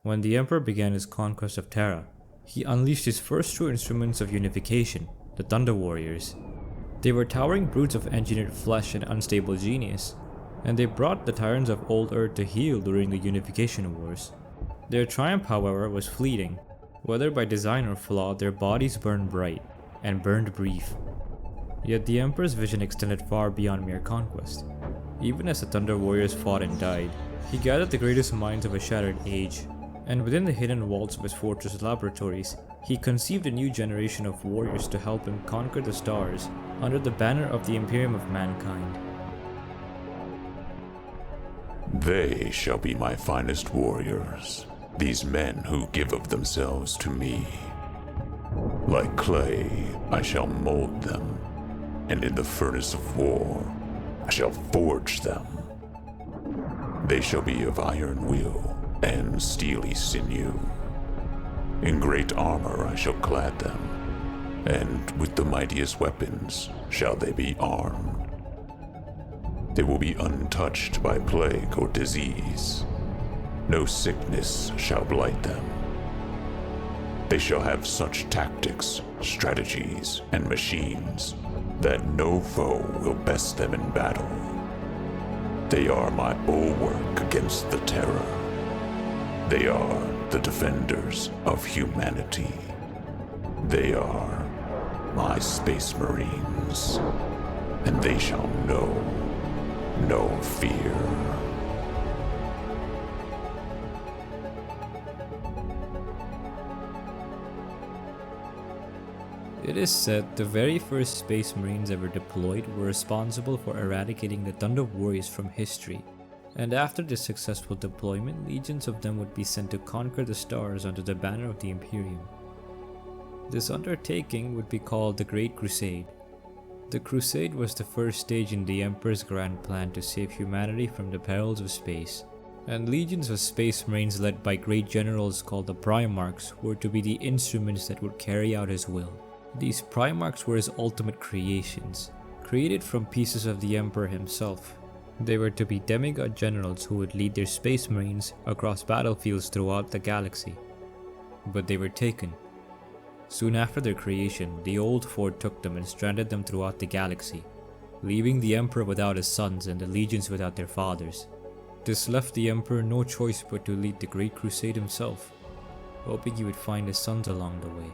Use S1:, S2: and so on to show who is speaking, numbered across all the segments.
S1: when the Emperor began his conquest of Terra, he unleashed his first true instruments of unification, the Thunder Warriors. They were towering brutes of engineered flesh and unstable genius, and they brought the tyrants of old Earth to heel during the Unification Wars. Their triumph, however, was fleeting. Whether by design or flaw, their bodies burned bright, and burned brief. Yet the Emperor's vision extended far beyond mere conquest. Even as the Thunder Warriors fought and died, he gathered the greatest minds of a shattered age, and within the hidden vaults of his fortress laboratories, he conceived a new generation of warriors to help him conquer the stars under the banner of the Imperium of Mankind.
S2: They shall be my finest warriors, these men who give of themselves to me. Like clay, I shall mold them, and in the furnace of war, I shall forge them. They shall be of iron will and steely sinew. In great armor I shall clad them, and with the mightiest weapons shall they be armed. They will be untouched by plague or disease. No sickness shall blight them. They shall have such tactics, strategies, and machines that no foe will best them in battle. They are my bulwark against the Terra. They are the defenders of humanity. They are my Space Marines, and they shall know no fear.
S1: It is said the very first Space Marines ever deployed were responsible for eradicating the Thunder Warriors from history, and after this successful deployment, legions of them would be sent to conquer the stars under the banner of the Imperium. This undertaking would be called the Great Crusade. The Crusade was the first stage in the Emperor's grand plan to save humanity from the perils of space, and legions of Space Marines led by great generals called the Primarchs were to be the instruments that would carry out his will. These Primarchs were his ultimate creations, created from pieces of the Emperor himself. They were to be demigod generals who would lead their Space Marines across battlefields throughout the galaxy. But they were taken. Soon after their creation, the Old Fort took them and stranded them throughout the galaxy, leaving the Emperor without his sons and the legions without their fathers. This left the Emperor no choice but to lead the Great Crusade himself, hoping he would find his sons along the way.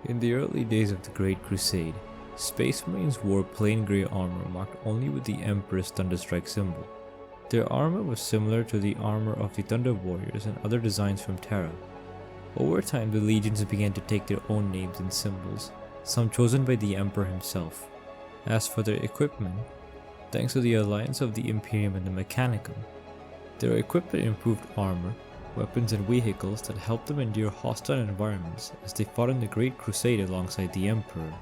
S1: In the early days of the Great Crusade, Space Marines wore plain grey armor marked only with the Emperor's Thunderstrike symbol. Their armor was similar to the armor of the Thunder Warriors and other designs from Terra. Over time, the legions began to take their own names and symbols, some chosen by the Emperor himself. As for their equipment, thanks to the alliance of the Imperium and the Mechanicum, they were equipped with improved armor, weapons and vehicles that helped them endure hostile environments as they fought in the Great Crusade alongside the Emperor,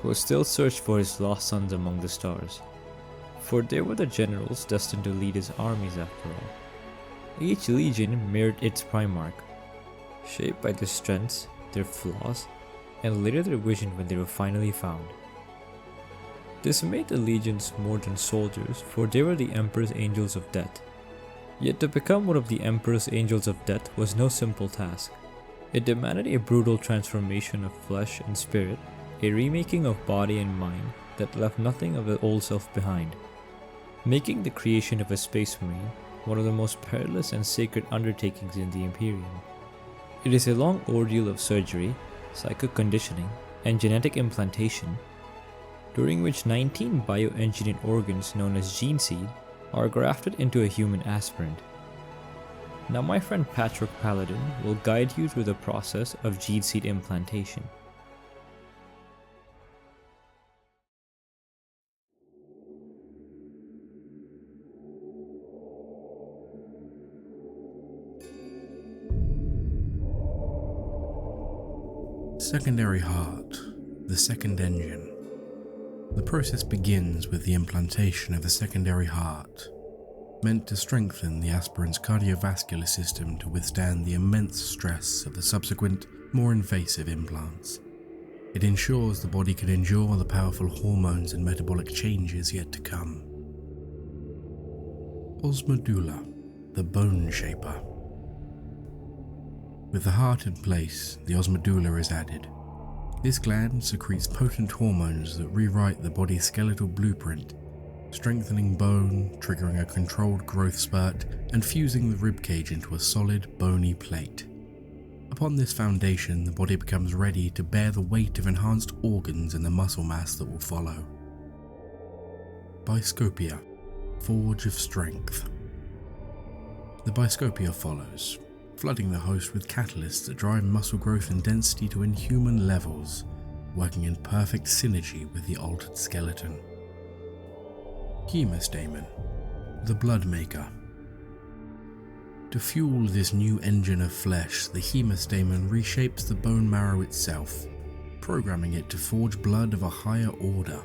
S1: who still searched for his lost sons among the stars. For they were the generals destined to lead his armies after all. Each legion mirrored its Primarch, shaped by their strengths, their flaws, and later their vision when they were finally found. This made the legions more than soldiers, for they were the Emperor's Angels of Death. Yet to become one of the Emperor's Angels of Death was no simple task. It demanded a brutal transformation of flesh and spirit, a remaking of body and mind that left nothing of the old self behind, making the creation of a Space Marine one of the most perilous and sacred undertakings in the Imperium. It is a long ordeal of surgery, psychic conditioning, and genetic implantation, during which 19 bioengineered organs known as gene seed are grafted into a human aspirant. Now my friend Patrick Paladin will guide you through the process of gene seed implantation.
S3: Secondary heart, the second engine. The process begins with the implantation of the secondary heart, meant to strengthen the aspirant's cardiovascular system to withstand the immense stress of the subsequent, more invasive implants. It ensures the body can endure the powerful hormones and metabolic changes yet to come. Osmodula, the Bone Shaper. With the heart in place, the osmodula is added. This gland secretes potent hormones that rewrite the body's skeletal blueprint, strengthening bone, triggering a controlled growth spurt, and fusing the ribcage into a solid, bony plate. Upon this foundation, the body becomes ready to bear the weight of enhanced organs and the muscle mass that will follow. Biscopia, Forge of Strength. The Biscopia follows, flooding the host with catalysts that drive muscle growth and density to inhuman levels, working in perfect synergy with the altered skeleton. Hemostamon, the Blood Maker. To fuel this new engine of flesh, the hemostamon reshapes the bone marrow itself, programming it to forge blood of a higher order,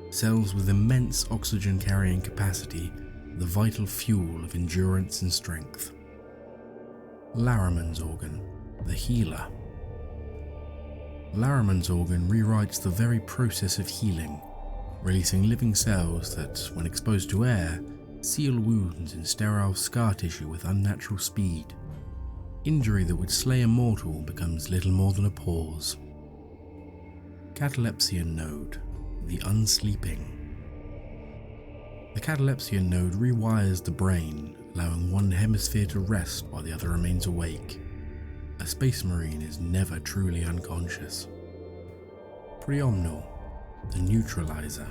S3: cells with immense oxygen-carrying capacity, the vital fuel of endurance and strength. Laraman's Organ, the Healer. Laraman's Organ rewrites the very process of healing, releasing living cells that, when exposed to air, seal wounds in sterile scar tissue with unnatural speed. Injury that would slay a mortal becomes little more than a pause. Catalepsian Node, the Unsleeping. The Catalepsian Node rewires the brain, allowing one hemisphere to rest while the other remains awake. A Space Marine is never truly unconscious. Preomnor, the Neutralizer.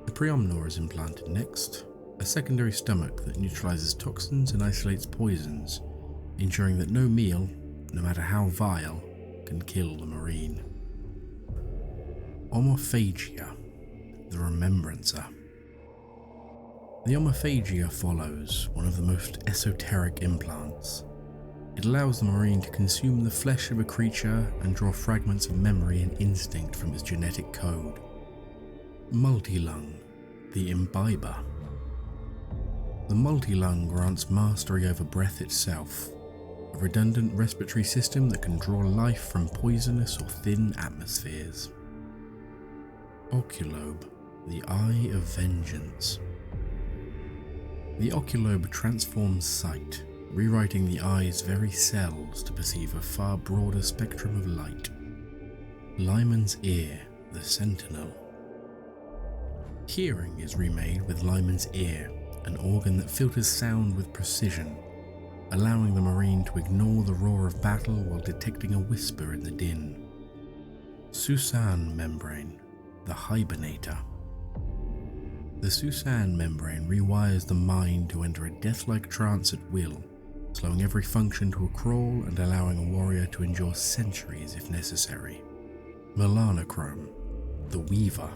S3: The Preomnor is implanted next, a secondary stomach that neutralizes toxins and isolates poisons, ensuring that no meal, no matter how vile, can kill the Marine. Omophagia, the Remembrancer. The Omophagia follows, one of the most esoteric implants. It allows the Marine to consume the flesh of a creature and draw fragments of memory and instinct from its genetic code. Multilung, the Imbiber. The Multilung grants mastery over breath itself, a redundant respiratory system that can draw life from poisonous or thin atmospheres. Oculobe, the Eye of Vengeance. The oculobe transforms sight, rewriting the eye's very cells to perceive a far broader spectrum of light. Lyman's Ear, the Sentinel. Hearing is remade with Lyman's Ear, an organ that filters sound with precision, allowing the Marine to ignore the roar of battle while detecting a whisper in the din. Susan Membrane, the Hibernator. The Susan membrane rewires the mind to enter a death-like trance at will, slowing every function to a crawl and allowing a warrior to endure centuries if necessary. Melanochrome, the Weaver.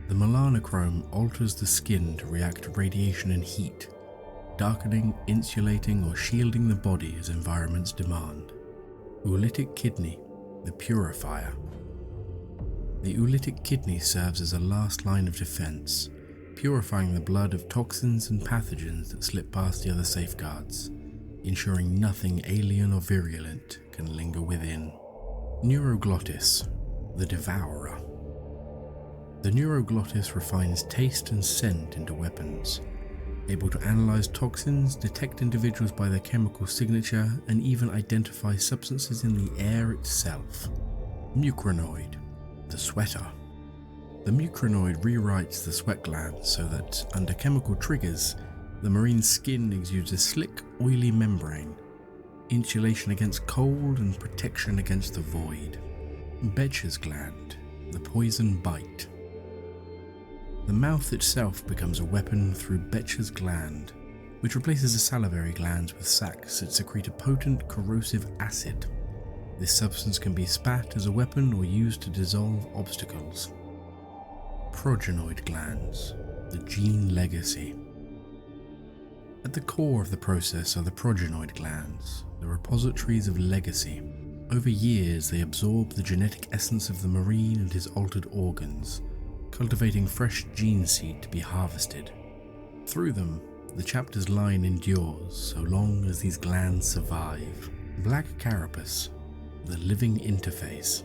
S3: The melanochrome alters the skin to react to radiation and heat, darkening, insulating, or shielding the body as environments demand. Oolitic Kidney, the Purifier. The oolitic kidney serves as a last line of defense, purifying the blood of toxins and pathogens that slip past the other safeguards, ensuring nothing alien or virulent can linger within. Neuroglottis, the Devourer. The neuroglottis refines taste and scent into weapons, able to analyze toxins, detect individuals by their chemical signature, and even identify substances in the air itself. Mucranoid, the Sweater. The mucranoid rewrites the sweat glands so that, under chemical triggers, the Marine's skin exudes a slick, oily membrane, insulation against cold and protection against the void. Betcher's Gland, the Poison Bite. The mouth itself becomes a weapon through Betcher's Gland, which replaces the salivary glands with sacs that secrete a potent corrosive acid. This substance can be spat as a weapon or used to dissolve obstacles. Progenoid Glands, the Gene Legacy. At the core of the process are the progenoid glands, the repositories of legacy. Over years, they absorb the genetic essence of the Marine and his altered organs, cultivating fresh gene seed to be harvested. Through them, the chapter's line endures so long as these glands survive. Black Carapace, the living interface.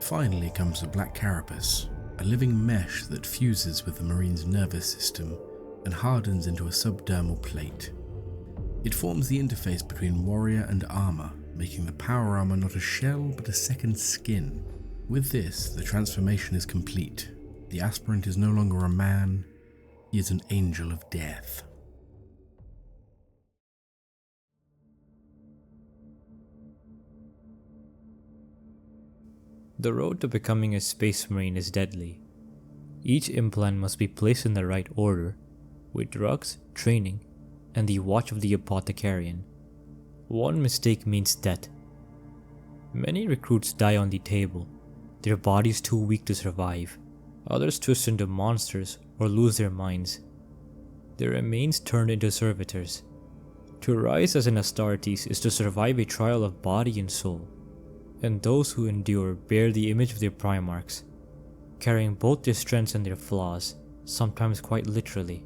S3: Finally comes the Black Carapace, a living mesh that fuses with the Marine's nervous system and hardens into a subdermal plate. It forms the interface between warrior and armor, making the power armor not a shell but a second skin. With this, the transformation is complete. The aspirant is no longer a man, he is an angel of death.
S1: The road to becoming a Space Marine is deadly. Each implant must be placed in the right order, with drugs, training, and the watch of the apothecarian. One mistake means death. Many recruits die on the table, their bodies too weak to survive. Others twist into monsters or lose their minds. Their remains turned into servitors. To rise as an Astartes is to survive a trial of body and soul, and those who endure bear the image of their Primarchs, carrying both their strengths and their flaws, sometimes quite literally.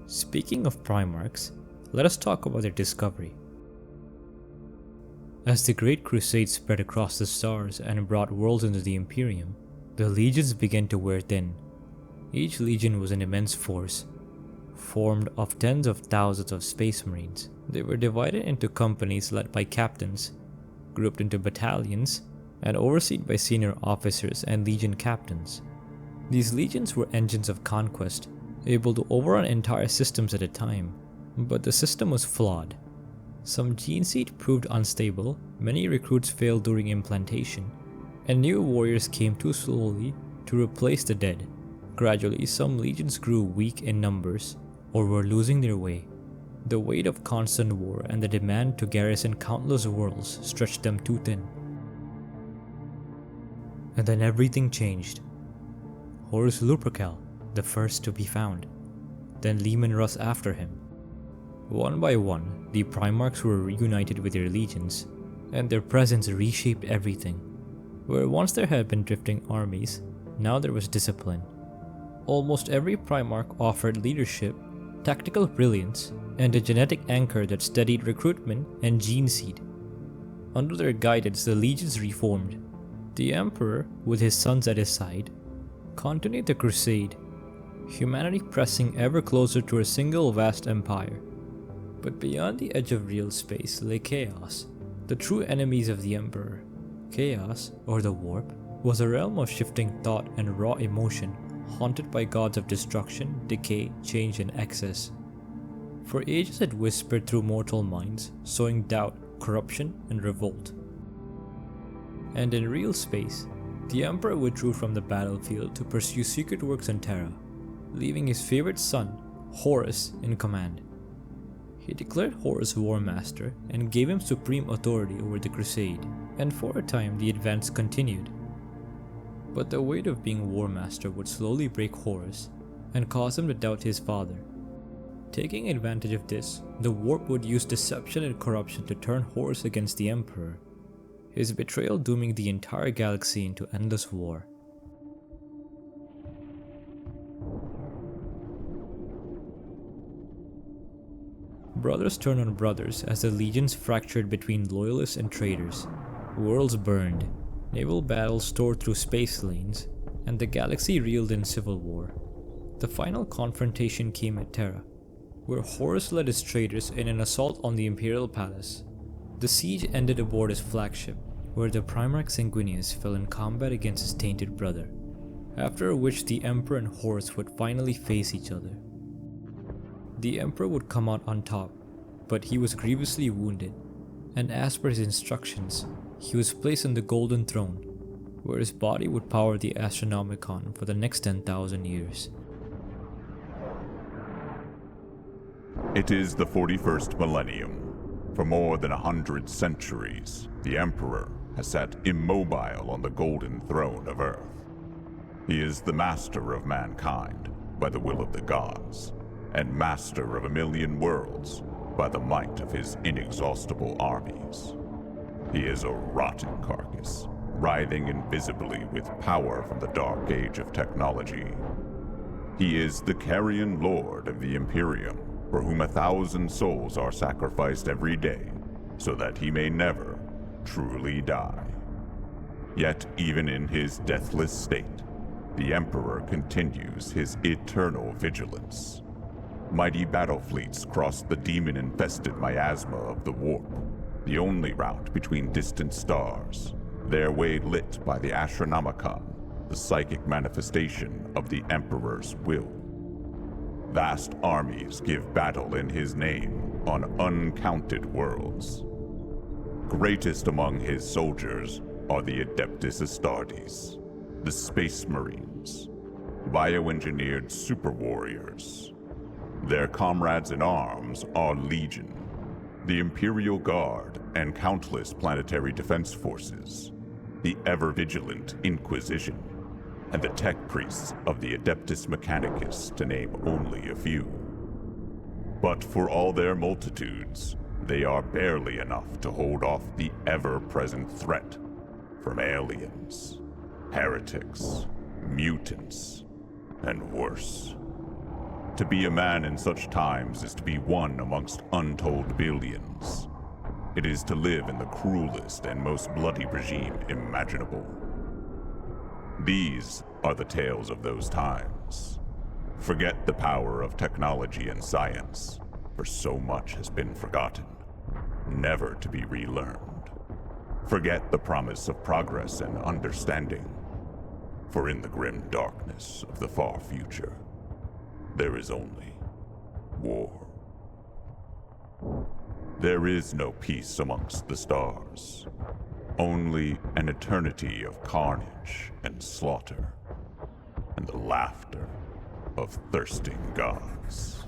S1: Speaking of Primarchs, let us talk about their discovery. As the Great Crusade spread across the stars and brought worlds into the Imperium, the legions began to wear thin. Each legion was an immense force, formed of tens of thousands of Space Marines. They were divided into companies led by captains, grouped into battalions, and overseen by senior officers and legion captains. These legions were engines of conquest, able to overrun entire systems at a time, but the system was flawed. Some gene seed proved unstable, many recruits failed during implantation, and new warriors came too slowly to replace the dead. Gradually, some legions grew weak in numbers or were losing their way. The weight of constant war and the demand to garrison countless worlds stretched them too thin. And then everything changed. Horus Lupercal, the first to be found, then Leman Russ after him. One by one, the Primarchs were reunited with their legions, and their presence reshaped everything. Where once there had been drifting armies, now there was discipline. Almost every Primarch offered leadership, tactical brilliance, and a genetic anchor that steadied recruitment and gene seed. Under their guidance, the legions reformed. The Emperor, with his sons at his side, continued the crusade, humanity pressing ever closer to a single vast empire. But beyond the edge of real space lay chaos, the true enemies of the Emperor. Chaos, or the Warp, was a realm of shifting thought and raw emotion, haunted by gods of destruction, decay, change, and excess. For ages it whispered through mortal minds, sowing doubt, corruption, and revolt. And in real space, the Emperor withdrew from the battlefield to pursue secret works on Terra, leaving his favorite son, Horus, in command. He declared Horus War Master and gave him supreme authority over the Crusade, and for a time the advance continued. But the weight of being War Master would slowly break Horus and cause him to doubt his father. Taking advantage of this, the Warp would use deception and corruption to turn Horus against the Emperor, his betrayal dooming the entire galaxy into endless war. Brothers turned on brothers as the legions fractured between loyalists and traitors. Worlds burned, naval battles tore through space lanes, and the galaxy reeled in civil war. The final confrontation came at Terra, where Horus led his traitors in an assault on the Imperial Palace. The siege ended aboard his flagship, where the Primarch Sanguinius fell in combat against his tainted brother, after which the Emperor and Horus would finally face each other. The Emperor would come out on top, but he was grievously wounded, and as per his instructions, he was placed on the Golden Throne, where his body would power the Astronomicon for the next 10,000 years.
S2: It is the 41st millennium. For more than 100 centuries, the Emperor has sat immobile on the Golden Throne of Earth. He is the master of mankind by the will of the gods, and master of 1,000,000 worlds by the might of his inexhaustible armies. He is a rotten carcass, writhing invisibly with power from the dark age of technology. He is the carrion lord of the Imperium, for whom 1,000 souls are sacrificed every day, so that he may never,
S4: truly die. Yet even in his deathless state, the Emperor continues his eternal vigilance. Mighty battle fleets cross the demon-infested miasma of the Warp, the only route between distant stars, their way lit by the Astronomicon, the psychic manifestation of the Emperor's will. Vast armies give battle in his name on uncounted worlds. Greatest among his soldiers are the Adeptus Astartes, the Space Marines, bioengineered super warriors. Their comrades in arms are Legion, the Imperial Guard, and countless planetary defense forces, the ever-vigilant Inquisition, and the tech priests of the Adeptus Mechanicus, to name only a few. But for all their multitudes, they are barely enough to hold off the ever-present threat from aliens, heretics, mutants, and worse. To be a man in such times is to be one amongst untold billions. It is to live in the cruelest and most bloody regime imaginable. These are the tales of those times. Forget the power of technology and science, for so much has been forgotten, never to be relearned. Forget the promise of progress and understanding, for in the grim darkness of the far future, there is only war. There is no peace amongst the stars, only an eternity of carnage and slaughter, and the laughter of thirsting gods.